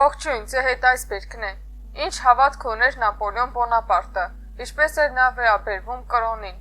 Ողջույն, ձեր հետ այս բերքն է։ Ինչ հավատք ուներ Նապոլեոն Բոնապարտը, ինչպես էր նա վերաբերվում կրոնին,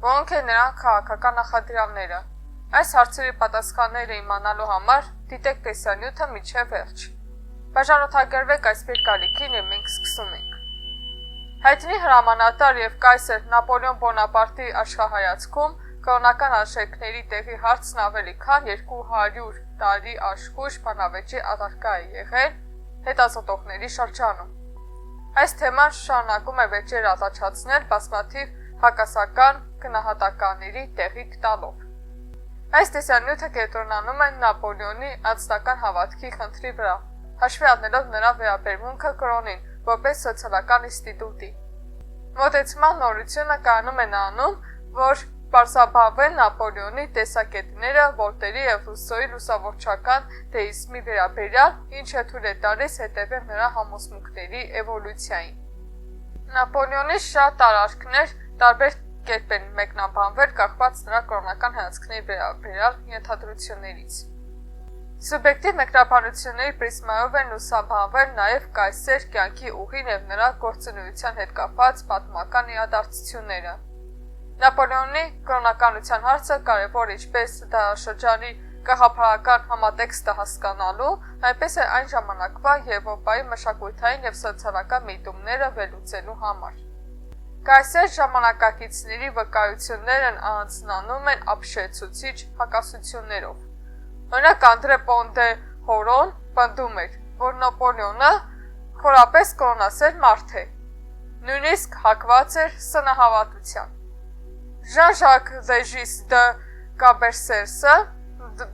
որոնք են նրան քաղաքական նախադրյալները։ Այս հարցերի պատասխանները իմանալու համար դիտեք տեսանյութը մինչև վերջ։ Բաժանորդագրվեք այս բերկալիքին եւ մենք սկսում ենք։ Հայտնի հրամանատար եւ կայսեր Նապոլեոն Բոնապարտի աշխարհայացքում կրոնական արժեքների տեղի հարցն ավելի քան 200 տարի աշխույժ բանավեճի առարկա է եղել հետազոտողների շրջանում։ Այս թեման շարունակում է վեճեր ազատացնել բազմաթիվ հակասական գնահատականների տեղի տալով։ Այս տեսանյութը կենտրոնանում է Նապոլեոնի անձնական հավատքի խնդրի վրա, հաշվի առնելով նրա վերաբերմունքը կրոնին որպես սոցիալական ինստիտուտի։ Մոտեցման նորությունը կայանում է նրանում, որ պարզաբանվեն Նապոլեոնի տեսակետները Վոլտերի եւ Ռուսոյի լուսավորչական դեիզմի վերաբերյալ, ինչը թույլ է տալիս հետևել նրա համոզմունքների էվոլյուցիային։ Նապոլեոնի շատ արարքներ տարբեր կերպ են մեկնաբանվել կախված նրա կրոնական հայացքների վերաբերյալ ենթադրություններից։ Սուբյեկտիվ մեկնաբանությունների պրիզմայով են լուսաբանվել նաև կայսեր կյանքի ուղին եւ նրա գործունեության հետ կապված պատմական իրադարձությունները։ Նապոլեոնի կրոնականության հարցը կարևոր ինչպես դարաշրջանի գաղափարական համատեքստը հասկանալու, այնպես է այն ժամանակվա Եվրոպայի մշակութային եւ սոցիալական միտումները վերլուծելու համար։ Կայսեր ժամանակակիցների վկայություններն առանձնանում են ապշեցուցիչ հակասություններով։ Օրինակ Անդրե Պոնդե Հորոն պնդում էր, որ Նապոլեոնը խորապես կրոնասեր մարդ է, նույնիսկ հակված էր սնահավատության։ Ժան-Ժակ Լեժիս դը Կաբերսերսը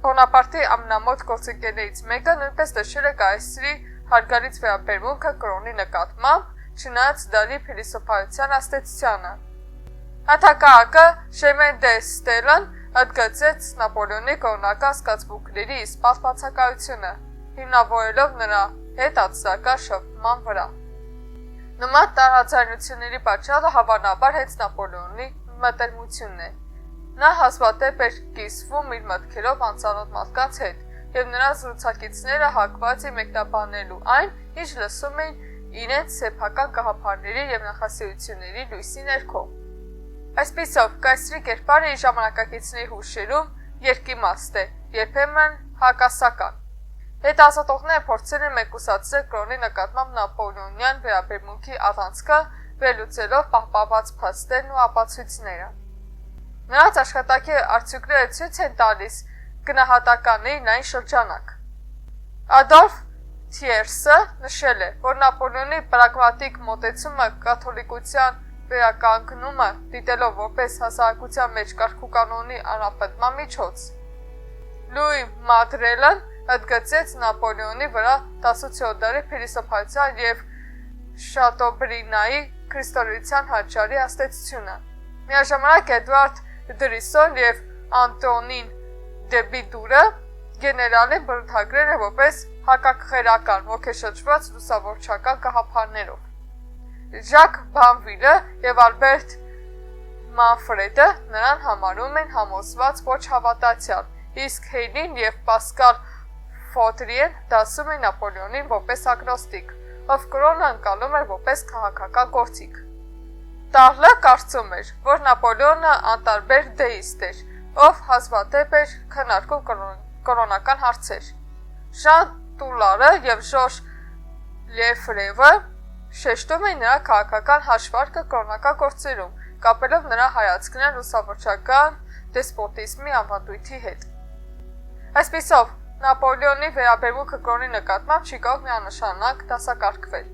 Բոնապարտի ամենամոտ գործընկերներից մեկը նույնպես նշել է կայսրի հարգալից վերաբերմունքը կրոնի նկատմամբ, չնայած դարի փիլիսոփայության աստեցությանը։ Հաթակահակը Շեմեն դե Ստելան ընդգծեց Նապոլեոնի կրոնական սկզբունքների իսպատ բացակայությունը, հիմնավորելով նրա հետ ածտական շփման վրա։ Նման տարաձայնությունների պատճառը հավանաբար հենց Նապոլեոնի մտերմությունն է։ Նա հազվադեպ էր կիսվում իր մտքերով անծանոթ մարդկանց հետ եւ նրա զրուցակիցները հակված էին մեկնաբանելու այն, ինչ լսում էին իրենց սեփական գաղափարների եւ նախասիրությունների լույսի ներքո։ Այսպիսով, կայսրի կերպարը իր ժամանակակիցների հուշերում երկիմաստ է, երբեմն հակասական։ Հետազոտողները փորձել են մեկուսացնել կրոնի նկատմամբ նապոլեոնյան վերաբերմունքի առանցքը, վերլուծելով պահպանված փաստերն ու ապացույցները։ Նրանց աշխատանքի արդյունքները ցույց են տալիս գնահատականների այն շրջանակ։ Ադոլֆ Թիերսը նշել է, որ Նապոլեոնի պրագմատիկ մոտեցումը կաթոլիկության վերականգնումը դիտելով որպես հասարակության մեջ կարգու կանոնի անապատման միջոց։ Լուի Մադրելն ընդգծեց Նապոլեոնի վրա 18-րդ դարի փիլիսոփայության եւ Շատոբրինայի քրիստոնեության հաճարի աստեցությունը։ Միաժամանակ Էդվարդ Դրիսոն եւ Անտոնին Դեբիդուրը գեներալին բնութագրել են որպես հակակղերական ոգեշրջված լուսավորչական գաղափարներով։ Ժակ Բանվիլը եւ Ալբերտ Մանֆրեդը նրան համարում են համոզված ոչ հավատացյալ, իսկ Հեյլին եւ Պասկալ Ֆոտրիեն դասում են Նապոլեոնին որպես ագնոստիկ, ով կրոնը անցալում էր որպես քաղաքական գործիք։ Տարլը կարծում էր, որ Նապոլեոնը անտարբեր դեիստ էր, ով հազվադեպ էր քննարկում կրոնական հարցեր։ Ժան Տուլարը եւ Ժորժ Լեֆրևը շեշտում են նրա քաղաքական հաշվարկը կրոնական գործերում, կապելով նրա հայացքները լուսավորչական դեսպոտիզմի ավանդույթի հետ։ Այսպիսով, Նապոլեոնի վերաբերմունքը կրոնի նկատմամբ չի կարող միանշանակ դասակարգվել։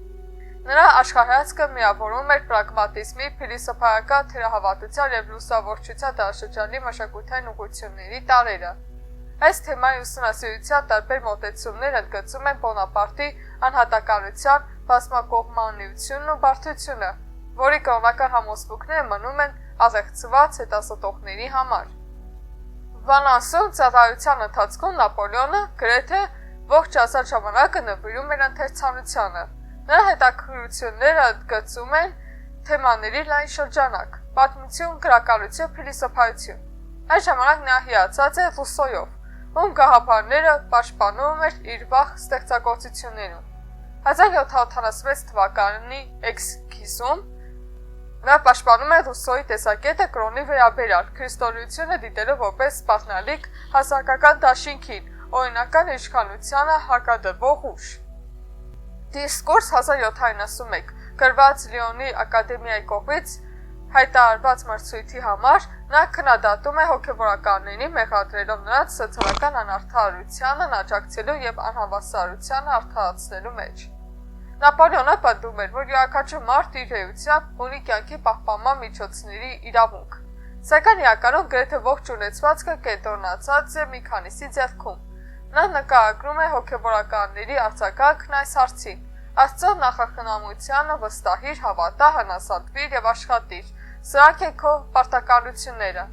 Նրա աշխարհայացքը միավորում էր պրագմատիզմի, փիլիսոփայական թերահավատության եւ լուսավորչության դարաշրջանի մշակութային ուղղությունների տարրերը։ Այս թեմայի ուսումնասիրության տարբեր մոտեցումներ ընդգծում են Բոնապարտի անհատականության բազմակողմանիությունն ու բարդությունը, որի կրոնական համոզմունքները մնում են ազեղծված հետազոտողների համար։ Վանանսում ծառայության ընթացքում Նապոլեոնը գրեթե ողջ ազատ ժամանակը նվիրում էր ընթերցանությանը։ Նրա հետաքրքրությունները ընդգծում են թեմաների լայն շրջանակ՝ պատմություն, գրականություն, փիլիսոփայություն։ Այս ժամանակ նա հիացած է Ռուսոյով, ում գաղափարները պաշտպանում էր իր վաղ ստեղծագործություններում։ 1776 թվականի էքսկիզում նա պաշտպանում է Ռուսոյի տեսակետը կրոնի վերաբերյալ, քրիստոնեությունը դիտելով որպես սպառնալիք հասարակական դաշինքին, օրինական իշխանությանը հարկադրվող ուժ։ Դիսկուրս 1791 գրված Լիոնի ակադեմիայի կողմից հայտարարված մրցույթի համար նա քննադատում է հոգևորականներին մեղադրելով նրանց սոցիալական անարդարությանն աջակցելու եւ անհավասարությանը արդարացնելու մեջ։ Նապոլեոնը պնդում էր, որ յուրաքանչյուր մարդ իր էությամբ ունի կյանքի պահպանման միջոցների իրավունք, սակայն իրականում գրեթե ողջ ունեցվածքը կենտրոնացած է մի քանիսի ձեռքում։ Նա նկարագրում է հոգևորականների արձագանքն այս հարցին. Աստծո նախախնամությանը վստահիր, հավատա, հնասատվիր եւ աշխատիր։ Սրանք են քո պարտականությունները։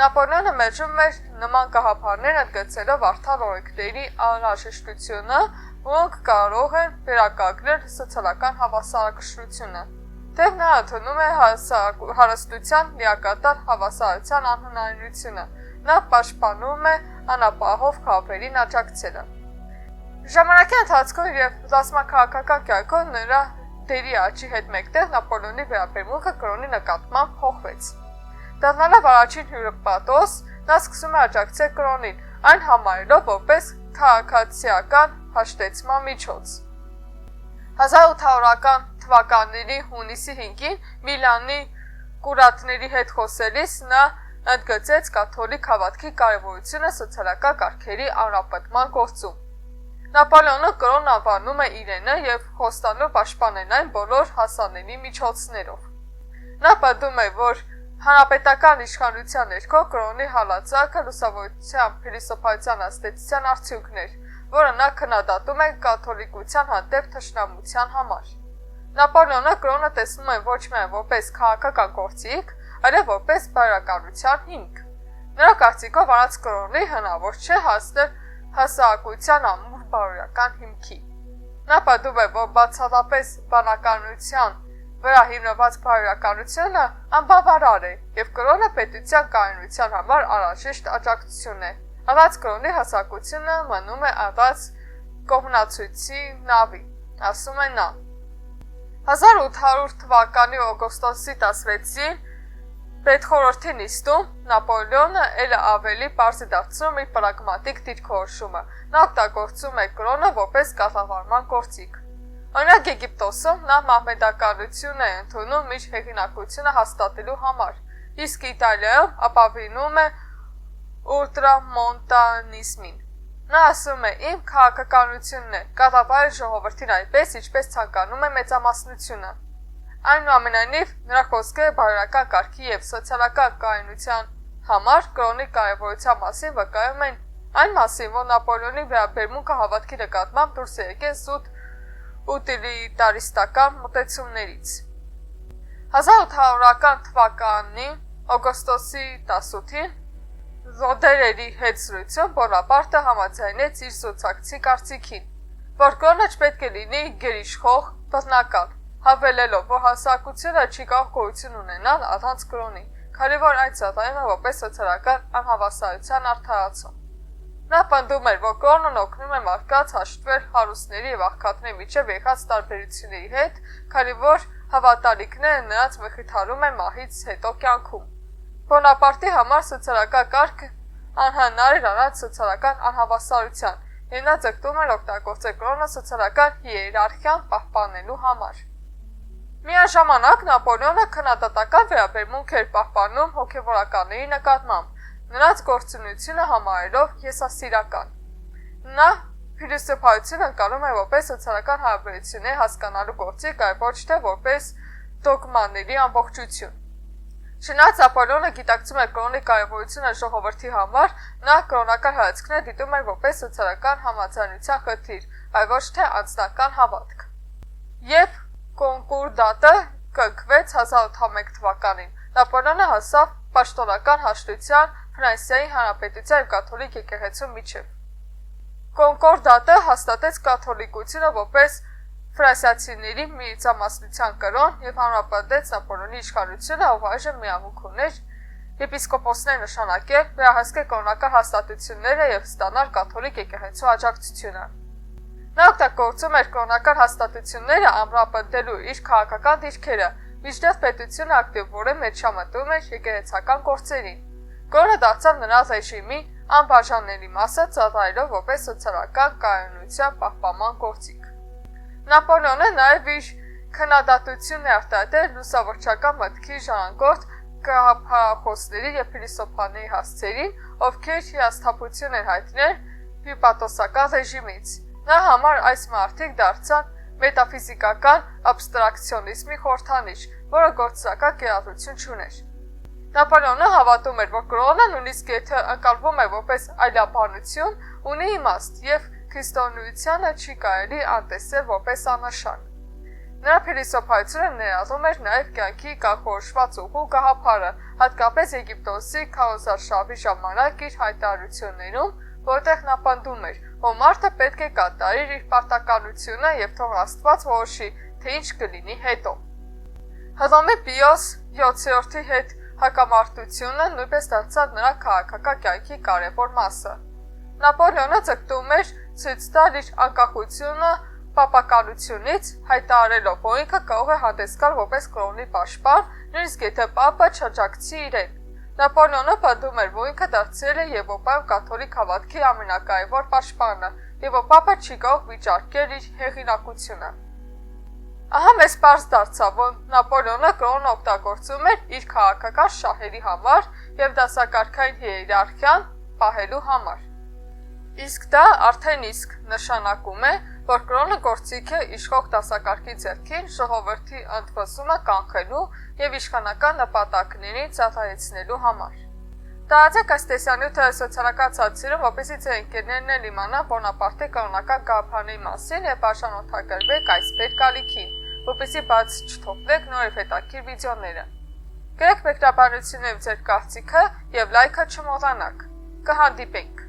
Նապոլեոնը մերժում էր նման գաղափարներ ընդգծելով արդար օրենքների անհրաժեշտությունը, որոնք կարող են վերականգնել սոցիալական հավասարակշռությունը։ Թեև նա ընդունում է հարստության լիակատար հավասարության անհնարինությունը, նա պաշտպանում է անապահով խավերին աջակցելը։ Ժամանակի ընթացքում եւ ռազմաքաղաքական կյանքում նրա դերի աճի հետ մեկտեղ Նապոլեոնի վերաբերմունքը կրոնի նկատմամբ փոխվեց։ Դառնալով առաջին հյուրապատոս, նա սկսում է աջակցել կրոնին, այն համարելով որպես քաղաքացիական հաշտեցման միջոց։ 1800-ական թվականների հունիսի 5-ին Միլանի կուրատների հետ խոսելիս նա ընդգծեց կաթոլիկ հավատքի կարևորությունը սոցիալական կարգերի ամրապնդման գործում։ Նապոլեոնը կրոնն անվանում է իրենը եւ խոստանում պաշտպանել այն բոլոր հասանելի միջոցներով։ Նա պնդում է, որ հանրապետական իշխանության ներքո կրոնի հալածակը լուսավորության փիլիսոփայության աստեցության արդյունքն էր, որը նա քննադատում է կաթոլիկության հանդեպ թշնամության համար։ Նապոլեոնը կրոնը տեսնում է ոչ միայն որպես քաղաքական գործիք, այլև որպես բարոյականության հիմք։ Նրա կարծիքով առանց կրոնի հնարավոր չէ հասնել հասարակության ամուր բարոյական հիմքի։ Նա պնդում է, որ բացառապես բանականության վրա հիմնված բարոյականությունը անբավարար է եւ կրոնը պետության կայունության համար անհրաժեշտ աջակցություն է։ Առանց կրոնի հասարակությունը մնում է առանց կողմնացույցի նավի, ասում է նա։ 1800 թվականի օգոստոսի 16-ին Պետխորհրդի նիստում Նապոլեոնը ել ավելի պարզ է դարձնում իր պրագմատիկ դիրքորոշումը։ Նա օգտագործում է կրոնը որպես կառավարման գործիք։ Օրինակ Եգիպտոսում նա մահմեդականություն է ընդունում իր հեղինակությունը հաստատելու համար, իսկ Իտալիայում ապավինում է ուլտրամոնտանիզմին։ Նա ասում է. «Իմ քաղաքականությունն է կառավարել ժողովրդին այնպես, ինչպես ցանկանում է մեծամասնությունը»։ Այնուամենայնիվ, նրա խոսքերը բարոյական կարգի եւ սոցիալական կայունության համար կրոնի կարևորության մասին վկայում են այն մասին, որ Նապոլեոնի վերաբերմունքը հավատքի նկատմամբ դուրս է եկել զուտ ուտիլիտարիստական մոտեցումներից։ 1800-ական թվականի օգոստոսի 18-ին Ռոդերերի հետ զրույցում Բոնապարտը համաձայնեց իր զրուցակցի կարծիքին, որ կրոնը չպետք է լինի գերիշխող բռնակալ, հավելելով, որ հասարակությունը չի կարող գոյություն ունենալ առանց կրոնի, քանի որ այն ծառայում է որպես սոցիալական անհավասարության արդարացում։ Նա պնդում էր, որ կրոնն օգնում է մարդկանց հաշտվել հարուստների եւ աղքատների միջև եղած տարբերությունների հետ, քանի որ հավատալիքները նրանց մխիթարում են մահից հետո կյանքում։ Բոնապարտի համար սոցիալական կարգը անհնար էր առանց սոցիալական անհավասարության, եւ նա ձգտում էր օգտագործել կրոնը սոցիալական հիերարխիան պահպանելու համար։ Միաժամանակ Նապոլեոնը քննադատական վերաբերմունք էր պահպանում հոգևորականների նկատմամբ, նրանց գործունեությունը համարելով եսասիրական։ Նա փիլիսոփայությունը ընկալում է որպես սոցիալական հարաբերություններ հասկանալու գործիք, այլ ոչ թե որպես դոգմաների ամբողջություն։ Չնայած Նապոլեոնը գիտակցում է կրոնի կարևորությունը ժողովրդի համար, նա կրոնական հայացքները դիտում էր որպես սոցիալական համաձայնության խնդիր, այլ ոչ թե անձնական հավատք։ Երբ կոնկորդատը կնքվեց 1801 թվականին, Նապոլեոնը հասավ պաշտոնական հաշտության Ֆրանսիայի Հանրապետության եւ կաթոլիկ եկեղեցու միջև։ Կոնկորդատը հաստատեց կաթոլիկությունը որպես ֆրանսիացիների մեծամասնության կրոն եւ հանրապետեց Նապոլեոնի իշխանությունը, ով այժմ միամուք ուներ եպիսկոպոսներ նշանակել, վերահսկել կրոնական հաստատությունները եւ ստանալ կաթոլիկ եկեղեցու աջակցությունը։ Նա օգտագործում էր կրոնական հաստատությունները ամրապնդելու իր քաղաքական դիրքերը, մինչդեռ պետությունը ակտիվորեն մեջամտում էր եկեղեցական գործերին։ Կրոնը դարձավ նրա ռեժիմի անբաժանելի մասը, ծառայելով որպես սոցիալական կայունության պահպանման գործիք։ Նապոլեոնը նաև իր քննադատությունն է արտահայտել լուսավորչական մտքի ժառանգորդ գաղափարախոսների և փիլիսոփաների հասցեին, ովքեր հիասթափություն են հայտնել հյուպատոսական ռեժիմից։ Նա համար այս մարդիկ դարձան մետաֆիզիկական աբստրակցիոնիզմի խորհրդանիշ, որը գործնական կիրառություն չուներ։ Նապոլեոնը հավատում էր, որ կրոնը նույնիսկ եթե ընկալվում է որպես այլաբանություն, ունի իմաստ և քրիստոնեությանը չի կարելի անտեսել որպես աննշան։ Նրա փիլիսոփայությունը ներառում էր նաև կյանքի կանխորոշված ուղու գաղափարը, հատկապես Եգիպտոսի քարոզարշավի ժամանակ իր հայտարարություններում, որտեղ նա պնդում էր, որ մարդը պետք է կատարի իր պարտականությունը և թող Աստված որոշի, թե ինչ կլինի հետո։ Հռոմի Պիոս 7-րդի հետ հակամարտությունը նույնպես դարձավ նրա քաղաքական կյանքի կարևոր մասը։ Նապոլեոնը ձգտում էր ցույց տալ իր անկախությունը պապականությունից, հայտարարելով, որ ինքը կարող է հանդես գալ որպես կրոնի պաշտպան, նույնիսկ եթե պապը չաջակցի իրեն։ Նապոլեոնը պնդում էր, որ ինքը դարձել է Եվրոպայում կաթոլիկ հավատքի ամենակարևոր պաշտպանը, և որ պապը չի կարող վիճարկել իր հեղինակությունը։ Ահա մեզ պարզ դարձավ, որ Նապոլեոնը կրոնը օգտագործում էր իր քաղաքական շահերի համար և դասակարգային հիերարխիան պահելու համար։ Իսկ դա արդեն իսկ նշանակում է, որ կրոնը գործիք է իշխող դասակարգի ձեռքին ժողովրդի ընդվզումը կանխելու և իշխանական նպատակներին ծառայեցնելու համար։ Տարածեք այս տեսանյութը սոցիալական ցանցերում, որպեսզի ձեր ընկերներն էլ իմանան Բոնապարտի կրոնական գաղափարների մասին և բաժանորդագրվեք այս պետկալիքին, որպեսզի բաց չթողնեք նոր և հետաքրքիր վիդեոները։ Գրեք մեկնաբանություններով ձեր կարծիքը և լայքը չմոռանաք։ Կհանդիպենք։